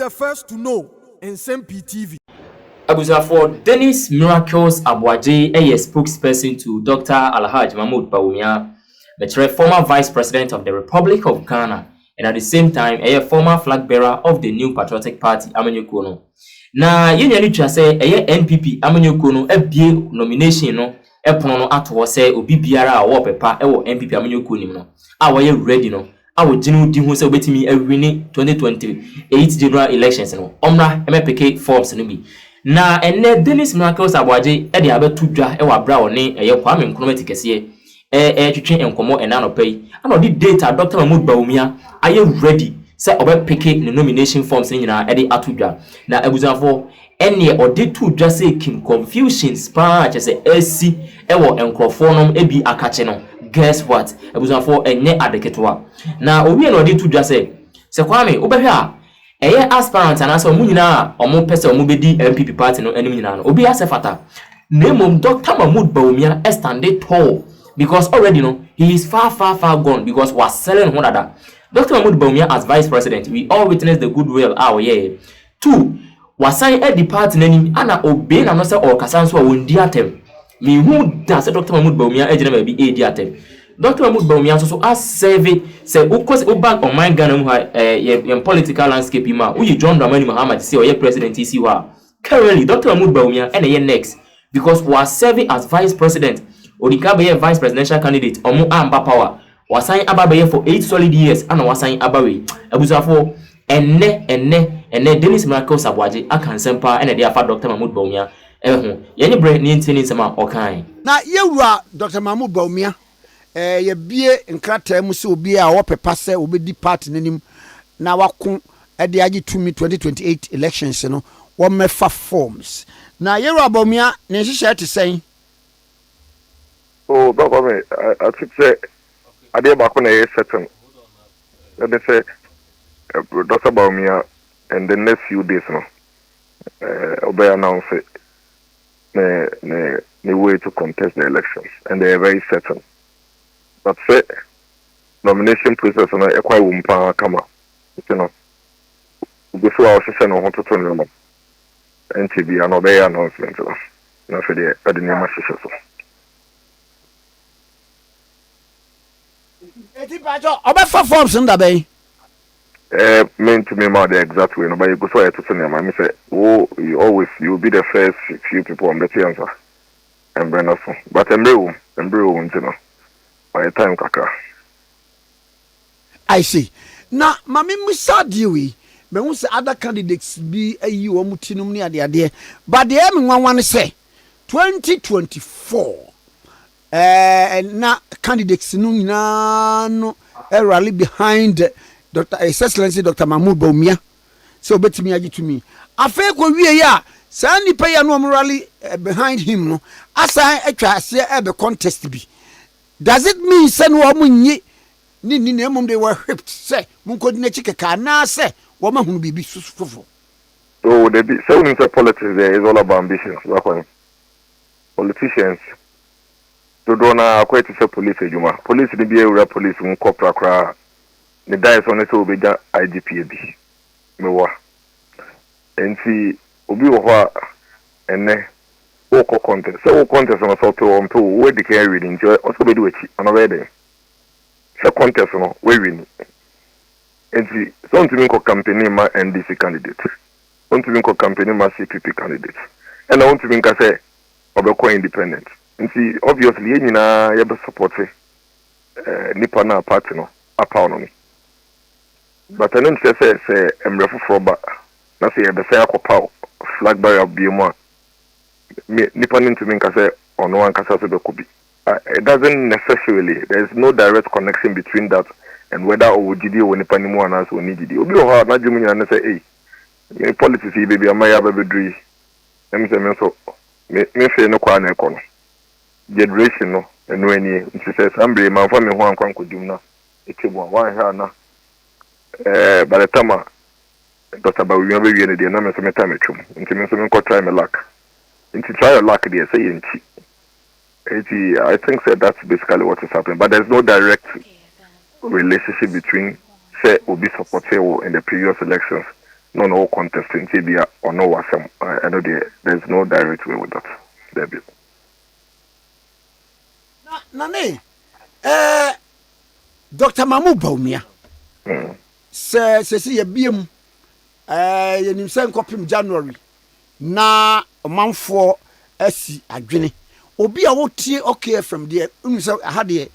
the first to know. Nsem-Pii TV. For Dennis Miracles Aboagye, a spokesperson to Dr. Alhaji Mahmoud Bawumia, the former Vice President of the Republic of Ghana, and at the same time, a former flag bearer of the New Patriotic Party, Amanyukono. Na yeni say a NPP Amanyukono FBA nomination no epono ato say obi biara a wo pepa e wo NPP Amanyukono no a wo ready no a wo ginu di hu say obetimi awini 2028 general elections no omra MPK forms no bi na enne Dennis Miracles Aboagye e de abetu dwa e wa bra one eye Kwame Nkrumah kese twetwe enkomo enanopa yi ana odi data Dr. Mahmoud Bawumia aye ready say obe peke ne nomination forms ni nyina e de atudwa na abuzafo enne odi tudwa say kin confusions pa che AC e wo enkrofo nom e bi akache no guess what abuzafo enye adeketoa na owie na odi tudwa say Kwame obehwe a eye aspirant anasa omu nyina omu pese omu bedi MPP party no enim nyina no obi asefata nemom Dr. Mahmoud Bawumia stand tall because already he is far gone because was selling Honada. Dr. Mahmoud Bawumia as vice president, we all witness the goodwill our yeah. Two, was sign at the party name ana obey na no say or kasanso won diatem. Me who does Dr. Mahmoud Bawumia ejina be a diatem. Dr. Mahmoud Bawumia so as serve say ukos back on my Ghana political landscape ma who you John Dramani Mahama say or president isi wa. Currently Dr. Mahmoud Bawumia and next because was serving as vice president. Odika be vice presidential candidate omu amba power wasan ababe for 8 solid years ana wasan abawe abusafo enne Dennis Miracles Aboagye aka Nsem-Pii ene de afa Dr. Mahmoud Bawumia ye bre ni ntini nsema okan na yewura Dr. Mahmoud Bawumia ye bie nkrata mu se obi a wo pepa se obedi party nanim na wako de age to me 2028 elections no wo mefa forms na yewura Bawumia ne hihye te sen. Oh, but I think say I did back on a certain. Let me say Dr. Bawumia in the next few days now. Obey announce it the way to contest the elections, and they are very certain. But say nomination process and I quite wumpa come up. You know, before I was saying on to turn them NTV and obey announcement. Now for the name of so. Obefa forms in that bay. Meant to me more the exact way. Nobody goes to tell them. I say, oh, you'll be the first few people on the answer. And bring us. But embryo, you know, by the time kaka. I see. Now, Mammy Musadiwi, but once other candidates be a you or mutinum near the idea. But the M one say 2024. Na candidates no rally behind Dr. His Excellency Dr. Mahmoud Bawumia. So bet me agi to me. Afa ko wie ya sa nipa ya no rally behind him no. Asa atwa ase e contest bi. Does it mean say no munyi ni emom they were whipped say mun ko dina chikeka na say wo ma hunu bibi fofo. So they be so in politics there is all about ambitions. Politicians to do na quite to say police ejuma. Police ni be area police un corporate kra. The dice on it will be IGP bi. Mewa. Enti obi wo ho ene o ko contest. So contest on so to on to we dey carry reading jo also be do echi on ready. So contest no we win. Enti so ntimi ko campaign ma NDC candidate. Ntimi ko campaign ma CPP candidate. And I ntimi ka say obeko independent. See, obviously, you know, you support nipa na party no autonomy. But I don't say I'm refu for ba. Na say you say akopa flag bearer be mo. Nipa nintu min ka say ono one kasa so be kubi. It doesn't necessarily. There is no direct connection between that and whether owujidi or nipa ni mo anas oni jidi. Obi o ha na jimu nyina na say me politics yi baby amaya babedri. Em say me so me fe no kwa na ekono. Generation no eno ani nti say sambre man fa me ho ankwan kodum na ekebo wan ha na by the time Dr. Bawumia be wie ne de na me so meta metwum nti me so me try my luck nti try your luck there say nti I think that that's basically what is happening, but there's no direct relationship between say obi support in the previous elections no contest in Tibia or no wasam. I know there's no direct way with that. Debut. Nane, Dr. Mamu Bawumia. Se BM yenim se nkopim January na omanfo asi adwene obi a wotie okay from there unu se ha de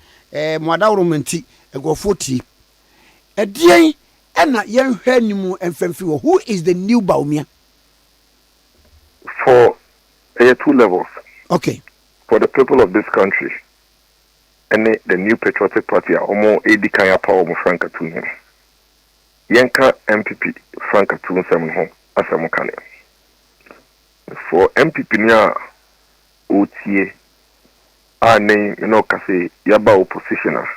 moada romanti egofo tie edien ena yenhwe animu emfamfi wo. Who is the new Bawumia? For 2 levels. Okay. For the people of this country, and the new patriotic party are almost Edi Kanya Power of Frank Atun. Yanka MPP Frank Atun Sam home as a mechanic. For MPP near OTA, our name, Kase Yaba oppositioner.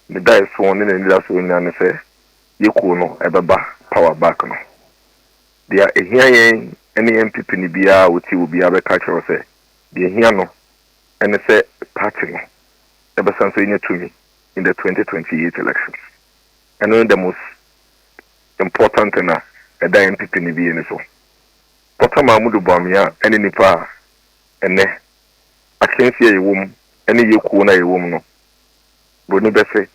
The guy sworn in and that's when I say, Yokuno, Ebaba, power back. No. They are here, any MPP Nibia, which will be able to catch or say, they here no, and they say, party no. Ever since to me in the 2028 elections. And one of the most important thing that MPP Nibia in so. Dr. Mahmoud Bawumia, any Nipa, and I can't see a woman, any Yokuna a woman. But no better,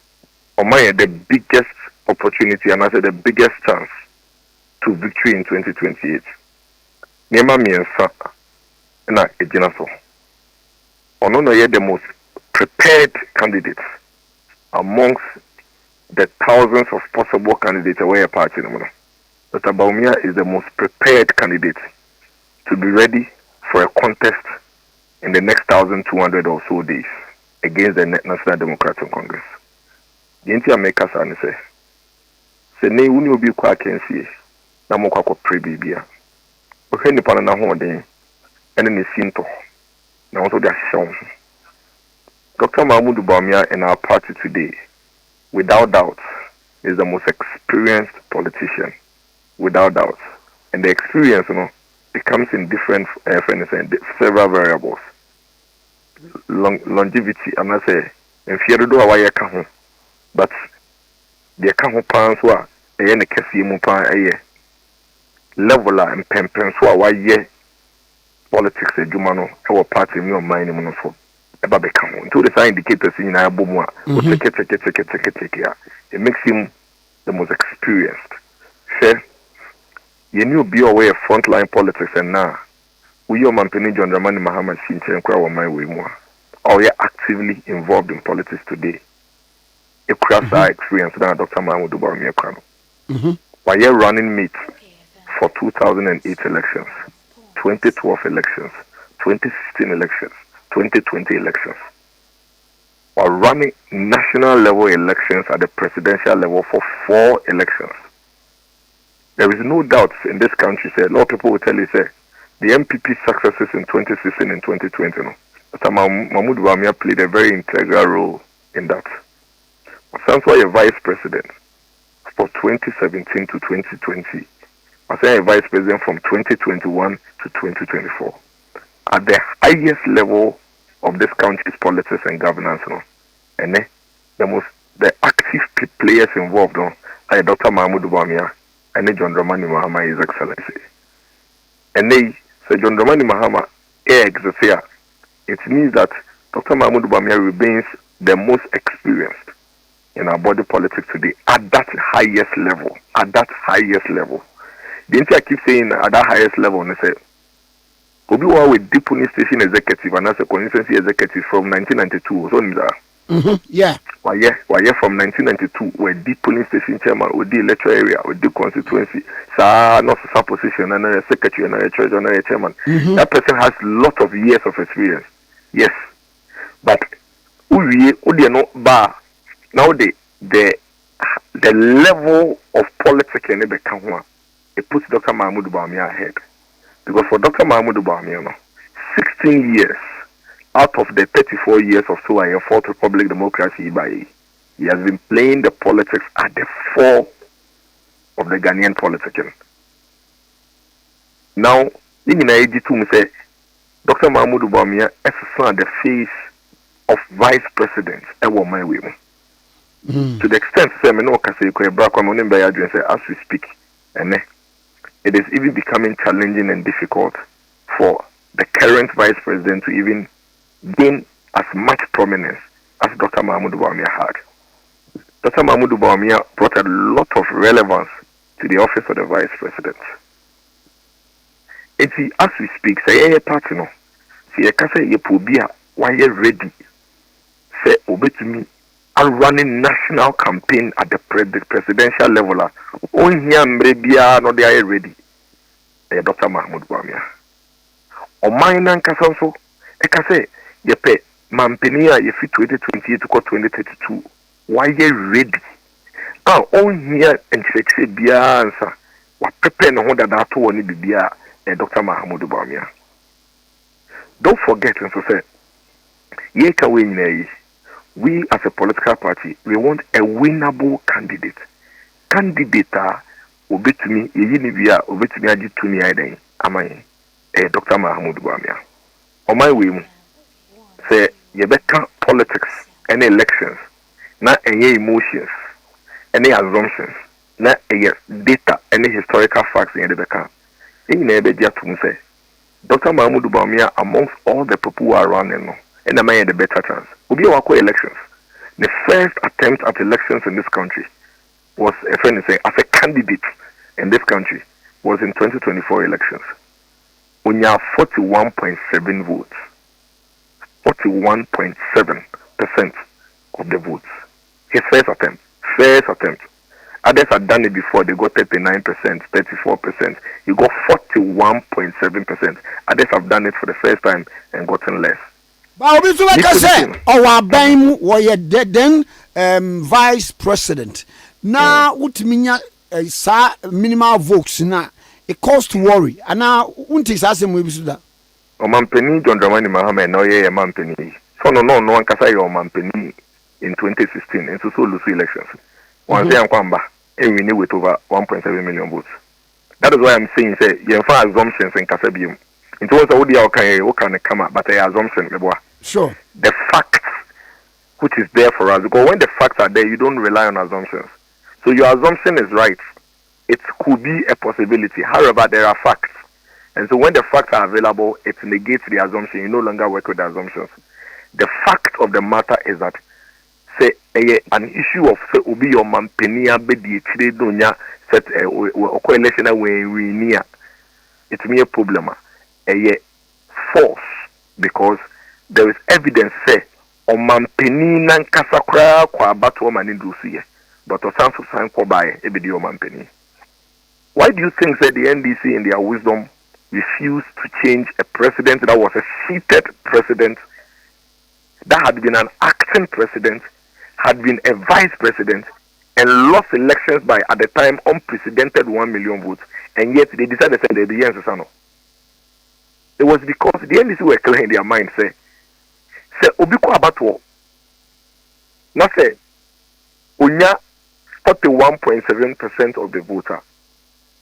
or my the biggest opportunity and I said the biggest chance to victory in 2028. Nema miensa na ejina so. Ono no ye the most prepared candidates amongst the thousands of possible candidates away a party. Dr. Bawumia is the most prepared candidate to be ready for a contest in the next 1,200 or so days against the National Democratic Congress. The entire makers are say ne uni obi kwa kensie na mo kwa pre bibia. Ohwe nipa na ho den ene ne sinto na so dia show. Dr. Mahmoud Bawumia in our party today, without doubt, is the most experienced politician, without doubt. And the experience, it comes in different several variables. Longevity, I'm not saying, and fear to do a can, but the can pans were a any Cassie leveler and pempens who are ye politics a Jumano, our party, me or mine, monofo. About the count to the indicators in Aboagye, it makes him the most experienced. Say, you knew be away of frontline politics, and now we are Mampini John Dramani Mahama Shinchen Kwa my way more. Or we are actively involved in politics today. A craft experience now, Dr. Mahmoud Bawumia Krano. While you're running mate for 2008 elections, 2012 elections, 2016 elections. 2020 elections, or running national level elections at the presidential level for 4 elections. There is no doubt in this country, say, a lot of people will tell you, say, the MPP successes in 2016 and 2020, Dr. Mahmoud Bawumia played a very integral role in that. Since why a vice president for 2017 to 2020, I say a vice president from 2021 to 2024. At the highest level of this country's politics and governance, and the active players involved, are Dr. Mahmoud Bawumia and John Dramani Mahama, His Excellency. And say John Dramani Mahama, it means that Dr. Mahmoud Bawumia remains the most experienced in our body politics today at that highest level. At that highest level. The entire I keep saying at that highest level, and I say, Obi wa with deep police station executive and as a constituency executive from 1992. So yeah. Why from 1992 we're deep police station chairman with the electoral area with the constituency. Not some position and a secretary and a treasurer and a chairman. That person has lot of years of experience. Yes. But now the level of politics in the country, it puts Dr. Mahmoud Bawumia ahead. Because for Dr. Mahmoud Bawumia, 16 years out of the 34 years of Fourth Republic democracy, he has been playing the politics at the fore of the Ghanaian politics. Now, say Dr. Mahmoud Bawumia is the face of vice president my way. To the extent say me no can say as we speak, and it is even becoming challenging and difficult for the current vice president to even gain as much prominence as Dr. Mahmoud Bawumia had. Dr. Mahmoud Bawumia brought a lot of relevance to the office of the vice president. And see, as we speak, say a party no, see a kasa ye pobia, why ye ready? Say obey to me. And running national campaign at the presidential level. On here, maybe no they are ready. Dr. Mahmoud Bawumia. O mine and Kasanso, I say, ye pay Mampenia, ye fit 2028 to 2032. Why ye ready? Ah, on here and say, Bia answer. What prepare no that that one be Bia, Dr. Mahmoud Bawumia. Don't forget, and so say, ye can win. We as a political party, we want a winnable candidate. Candidate obi to me, yinibia obi to me agi to me aiden. Amai, Dr. Mahmoud Bawumia. On my way, say ye better politics, any elections, not any emotions, any assumptions, not any data, any historical facts in the better. In the to say, Dr. Mahmoud Bawumia amongst all the people who are running. And I made a better chance. Obi Wako elections. The first attempt at elections in this country was a friend saying as a candidate in this country was in 2024 elections. When you have 41.7 votes. 41.7% of the votes. His first attempt. First attempt. Others had done it before, they got 39%, 34%. He got 41.7%. Others have done it for the first time and gotten less. But Obi so like I say, our bang was then vice president. Now, utminya sa minimal votes na it cause to worry. And now, untis asem we bisu da. O mampeni John Dramani Mahama no ye mampeni. So no one kasa ye o mampeni in 2016 and so lose elections. One say kwamba and we with over 1.7 million votes. That is why I'm saying say you find assumptions in Kasabium. It was a can come up, but a assumption. Sure. The facts, which is there for us, because when the facts are there, you don't rely on assumptions. So your assumption is right. It could be a possibility. However, there are facts. And so when the facts are available, it negates the assumption. You no longer work with the assumptions. The fact of the matter is that, say, an issue of, say, Obi or Mampenia, Bedi, Chiredonia, set a coalition away, we near. It's me a problem. False, because there is evidence say o mampeni nan kasakra kwa batu o manindrusiye but o sanso san kwa bae ebedi o mampeni. Why do you think that the NDC in their wisdom refused to change a president that was a seated president, that had been an acting president, had been a vice president, and lost elections by at the time unprecedented 1 million votes, and yet they decided to send the Biensano? It was because the NDC were clear in their mind, say Obiko Abatwo. Now say, Unya 41.7% of the voter.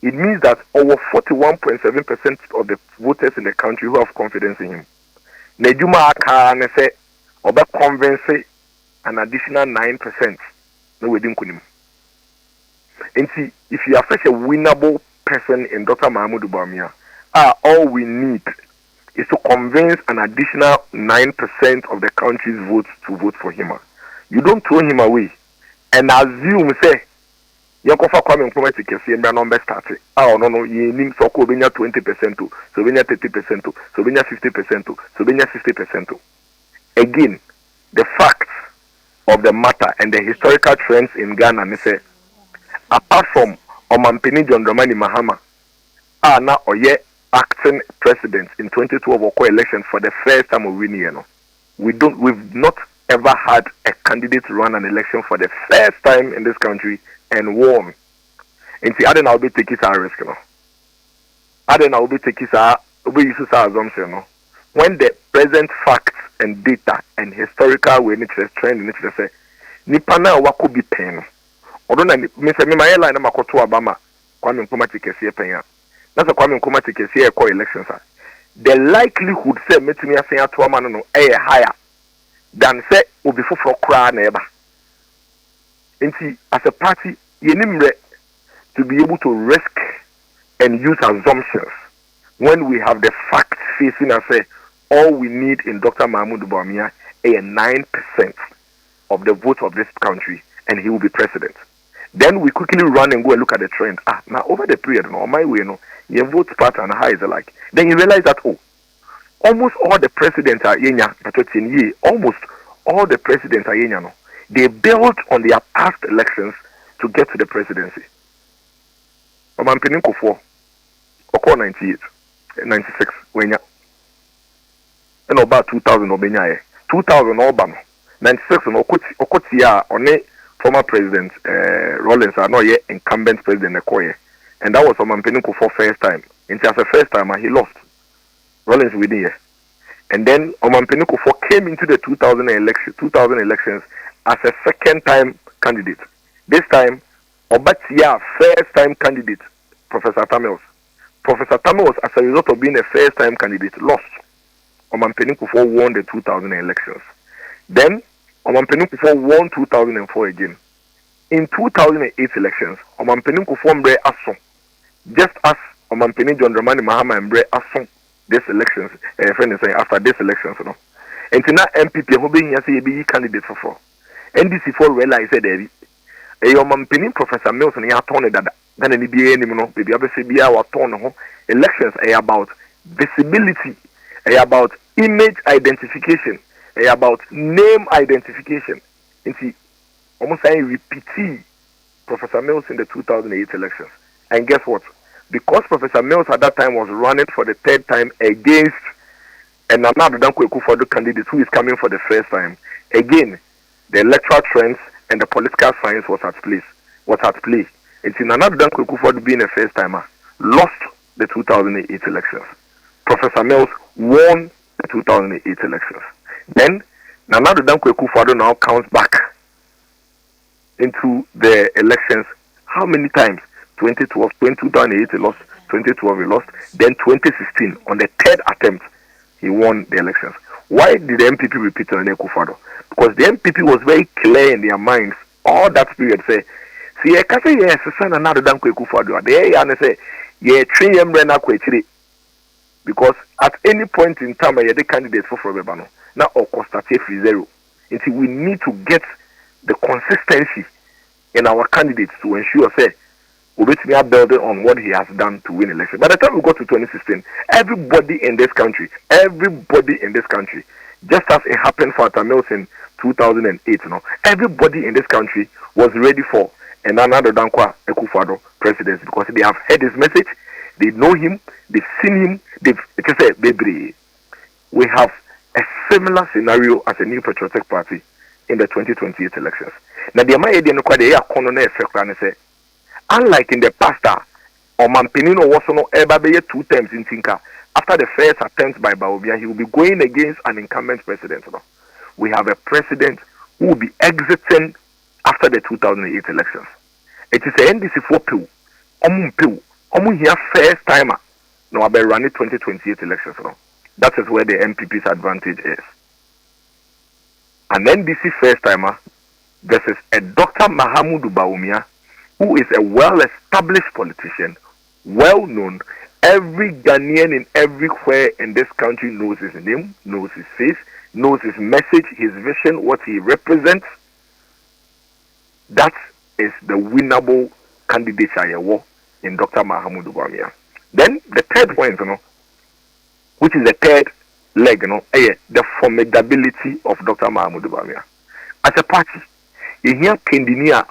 It means that over 41.7% of the voters in the country who have confidence in him. Nejuma Akane say, Oba convince an additional 9%. No, we didn't kunim. And see, if you are such a winnable person in Dr. Mahmoud Bawumia, all we need is to convince an additional 9% of the country's votes to vote for him. You don't throw him away and assume, say, Yankofa Kwame Nkrumah Tikesi and number started. Oh, no, you need so ko benya 20% to, so benya 30% to, so benya 50% to, so benya 60% to. Again, the facts of the matter and the historical trends in Ghana, me say, apart from Omampeni John Dramani Mahama, now Oye acting president in 2012 Oko election for the first time of winning, we've not ever had a candidate run an election for the first time in this country and won. And see, I don't know how to take it a risk, I don't know how to take it a assumption, when the present facts and data and historical way nature trend in nature say Nipana wako bi pen. Odona me say me my line na makoto Obama Kwame Nkrumah Tikesi pen. That's a Kwame Nkrumah Tikesi e call elections. The likelihood say metumi asen ato ama no higher than say obi foforo kra na eba. Nti as a party yenimre to be able to risk and use assumptions when we have the facts facing us. Say all we need in Dr. Mahmoud Bawumia is 9% of the vote of this country, and he will be president. Then we quickly run and go and look at the trend. Now over the period, no, on my way, no, your vote pattern, how is it like? Then you realize that almost all the presidents are almost all the presidents are no, they built on their past elections to get to the presidency. Omampeni Kufo, Oko 98, 96, when and about 2000 Obenya, 2000 Obama, 96 and Okotia on former president Rollins are not yet incumbent president Okoye, and that was Omampeni Kufo first time. And as a first time, he lost. Rollins winning here, and then Omampeni Kufo came into the 2000 elections as a second time candidate. This time, Obatia first time candidate, Professor Tamils. Professor Tamils, as a result of being a first time candidate, lost. Omampeni Kufo won the 2000 elections. Then Omampeni Kufo won 2004 again. In 2008 elections, Omampeni Kufo mbre aso. Just as Omampeni John Dramani Mahama mbre aso this elections, friend is saying after this elections, you know. And now MPP who being a candidate for NDC for realize that Omampeni Professor Mills and he told that than any BA no baby obviously be our turn elections are about visibility, about image identification, about name identification. And see, almost saying repeat Professor Mills in the 2008 elections. And guess what? Because Professor Mills at that time was running for the third time against another Danko candidate who is coming for the first time. Again, the electoral trends and the political science was at play. It's in another Danko Kufuor being a first timer, lost the 2008 elections. Professor Mills won the 2008 elections. Then Nana Danko Kufuor now counts back into the elections. How many times? 2012, 2008 he lost, 2012 he lost, then 2016 on the third attempt he won the elections. Why did the MPP repeat on Kufuor? Because the MPP was very clear in their minds all that period. Say, see, I can say yes, son, another Danko Kufuor. They say, yeah, 3 years because at any point in time, you're the candidate for Bebano. Now, of course, that's free zero. Until we need to get the consistency in our candidates to ensure, say, we are building on what he has done to win election. By the time we got to 2016, everybody in this country, just as it happened for Tamils in 2008, everybody in this country was ready for another Dankwa Akufo-Addo presidency because they have heard his message, they know him, they've seen him, we have a similar scenario as a new patriotic party in the 2028 elections. Now, the Amaya say, unlike in the past, Omampeni was no ever 2 terms in Tinka. After the first attempt by Bawumia, he will be going against an incumbent president. We have a president who will be exiting after the 2008 elections. It is a NDC for Pew. Here first timer. No, I'll be running 2028 elections. That is where the MPP's advantage is. An NDC first timer versus a Dr. Mahmoud Bawumia, who is a well-established politician, well-known. Every Ghanaian in everywhere in this country knows his name, knows his face, knows his message, his vision, what he represents. That is the winnable candidate in Dr. Mahmoud Bawumia. Then the third point, which is the third leg, the formidability of Dr. Mahmoud Bawumia. As a party, you hear Kendinia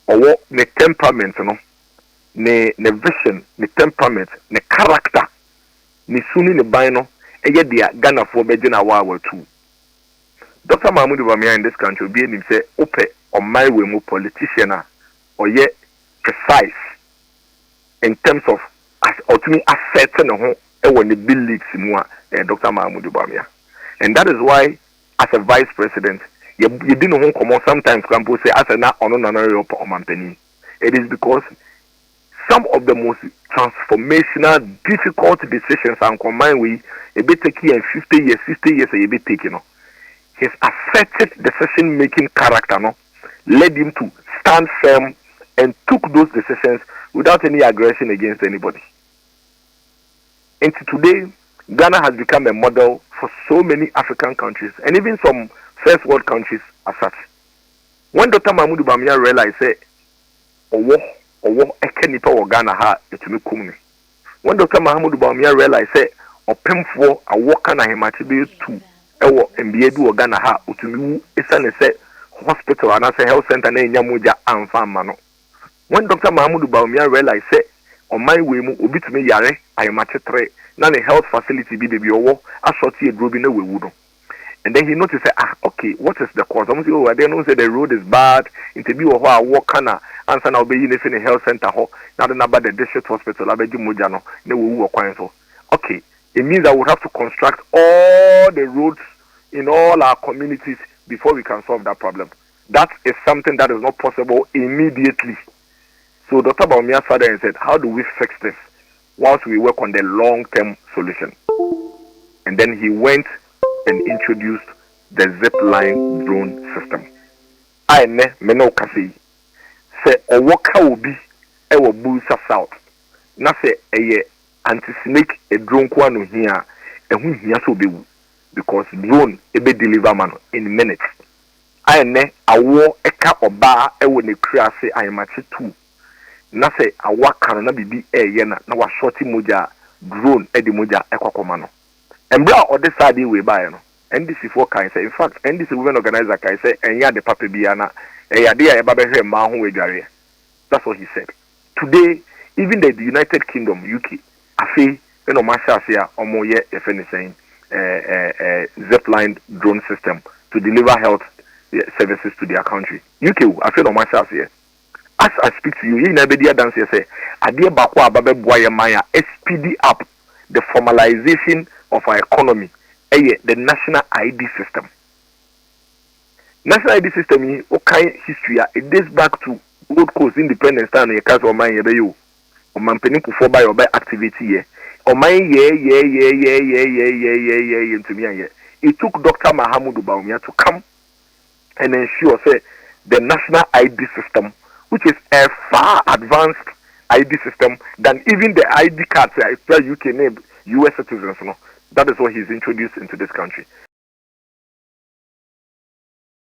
or the temperament, ne vision, ne temperament, ne character, ne suni ne bino, dia Ghana for Bejina Wawa too. Dr. Mahmoud Bawumia in this country will be able to say, open on my way, more politician, or yet precise in terms of as ultimately ascertain when the bill leads more Dr. Mahmoud Bawumia. And that is why, as a vice president, you didn't know come on sometimes people say as an honorary Omampeni. It is because some of the most transformational, difficult decisions and combined with a bit taking 50 years, 60 years a bit taking. His assertive decision making character led him to stand firm and took those decisions without any aggression against anybody. And today, Ghana has become a model for so many African countries and even some first world countries as such. When Dr. Mahmoud Bawumia realized that ekenipa wo Ghana ha etumi kumni. When Dr. Mahmoud Bawumia realized that opemfo awoka na hemachi be tu ewo MBA du wo Ghana ha otumi wu esane se hospital and say health center na enya moja amfa no. When Dr. Mahmoud Bawumia realized that on my way mu obi tumi yare ayemachi 3 na the health facility be the owo asoti edro bi na wewu no. And then he noticed that, okay, what is the cause? I'm saying, I don't say the road is bad. Into be or I walk kana answer now be in a health center now the number the district hospital I be mojano no we work so. Okay, it means that we have to construct all the roads in all our communities before we can solve that problem. That is something that is not possible immediately. So Dr. Bawumia sat there and said, how do we fix this whilst we work on the long-term solution? And then he went and introduced the zipline drone system. I ne meno kasi se owoka obi e wo Busa South na se eye anti-snake a drone kwa no hia ehu hia so bewu because drone ebe deliver man in minutes. I ne awo eka oba e wo ne kura se ayemachi 2 na se awaka no na bibi eye na wa shorty moja drone e di moja ekwakoma no. Embra or the side we buy no. NDC for kind say in fact NDC women organizer can say enya the papa biana eyade ya baba hwe ma ho wedware. That's what he said. Today even the United Kingdom UK afi no masha ase a omo ye saying zipline drone system to deliver health services to their country. UK afi no masha ase. As I speak to you, you never did dance say ade ba kwa baba boye maya speed up the formalization of our economy. The national ID system. National ID system is okay history. It dates back to Gold Coast independence time. You can't mind you. Or man penny for by or by activity here. Or my into me. It took Dr. Mahmoud Bawumia to come and ensure say the national ID system, which is a far advanced ID system than even the ID cards UK name US citizens. No. That is what he's introduced into this country.